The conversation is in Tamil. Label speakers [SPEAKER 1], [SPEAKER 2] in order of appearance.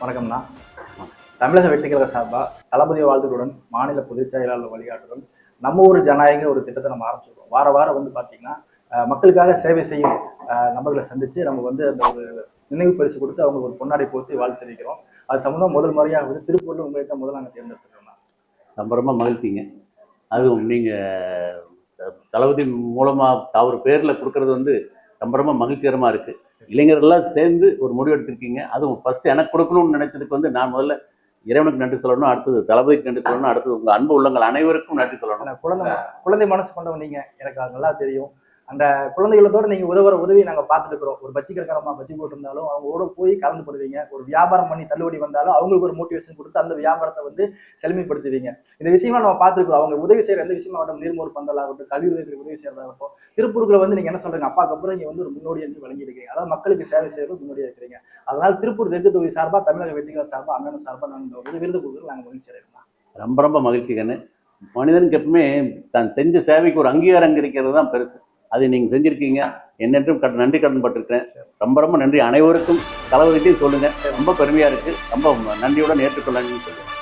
[SPEAKER 1] வணக்கம்ண்ணா. தமிழக வெற்றிக்கழக சார்பாக தளபதி வாழ்த்துக்களுடன் மாநில பொதுச் செயலாளர் வழிகாட்டுடன் நம்ம ஊர் ஜனநாயக ஒரு திட்டத்தை நம்ம ஆரம்பிச்சிருக்கோம். வார வாரம் வந்து பார்த்தீங்கன்னா மக்களுக்காக சேவை செய்யும் நபர்களை சந்தித்து நம்ம வந்து அந்த ஒரு நினைவு பரிசு கொடுத்து அவங்க ஒரு பொன்னாடை போட்டு வாழ்த்து தெரிவிக்கிறோம். அது சம்பந்தம் முதல் முறையாக வந்து திருப்பூரில் உங்களுக்கு தான் முதல்ல நாங்கள் தேர்ந்தெடுத்துக்கிறோம்.
[SPEAKER 2] ரொம்ப ரொம்ப மகிழ்ச்சிங்க. அதுவும் நீங்கள் தளபதி மூலமாக அவர் பேரில் கொடுக்கறது வந்து ரொம்ப ரொம்ப மகிழ்ச்சிகரமாக இருக்குது. இளைஞர்கள்லாம் சேர்ந்து ஒரு முடிவு எடுத்திருக்கீங்க. அதுவும் ஃபஸ்ட்டு எனக்கு கொடுக்கணும்னு நினைச்சதுக்கு வந்து நான் முதல்ல இறைவனுக்கு நன்றி சொல்லணும், அடுத்தது தளபதிக்கு நன்றி சொல்லணும், அடுத்தது உங்கள் அன்பு உள்ளங்கள் அனைவருக்கும் நன்றி சொல்லணும்.
[SPEAKER 1] குழந்தை மனசு கொண்டவங்க நீங்கள், எனக்கு அது நல்லா தெரியும். அந்த குழந்தைகளோட நீங்க உதவுற உதவி நாங்க பார்த்துட்டு இருக்கிறோம். ஒரு பஜ்ஜி கடைக்காரமா பஜ்ஜி போட்டிருந்தாலும் அவங்களோட போய் கலந்து போடுவீங்க. ஒரு வியாபாரம் பண்ணி தள்ளுபடி வந்தாலும் அவங்களுக்கு ஒரு மோட்டிவேஷன் கொடுத்து அந்த வியாபாரத்தை வந்து செழுமைப்படுத்துவீங்க. இந்த விஷயமா நம்ம பார்த்துருக்கோம். அவங்க உதவி செய்யற எந்த விஷயமா ஆகட்டும், நீர்மோர் பந்தலாகட்டும், கல்வி உதவி செய்யறதாகட்டும், திருப்பூருக்குள்ள வந்து நீங்க என்ன சொல்றீங்க, அப்பாக்கு அப்புறம் நீங்க வந்து ஒரு முன்னோடி என்று வழங்கி இருக்கீங்க. அதாவது மக்களுக்கு சேவை செய்யறது முன்னோடியா இருக்கிறீங்க. அதனால திருப்பூர் தெற்கு தொகுதி சார்பா, தமிழக வெற்றிகள் சார்பா, அண்ணன் சார்பா நாங்கள் விருது கொடுக்குறது நாங்கள் மகிழ்ச்சி அடைகிறோம்.
[SPEAKER 2] ரொம்ப ரொம்ப மகிழ்ச்சிகன்னு. மனிதனுக்கு எப்பவுமே தான் செஞ்ச சேவைக்கு ஒரு அங்கீகாரம் கிடைக்கிறது தான் பெருசு. அதை நீங்கள் செஞ்சுருக்கீங்க. என்னென்றும் நன்றி கடன் பட்டிருக்கிறேன். ரொம்ப ரொம்ப நன்றி. அனைவருக்கும் தளபதிட்டையும் சொல்லுங்கள். ரொம்ப பெருமையாக இருக்குது. ரொம்ப நன்றியுடன் ஏற்றுக்கொள்ளணும்னு சொல்லுங்கள்.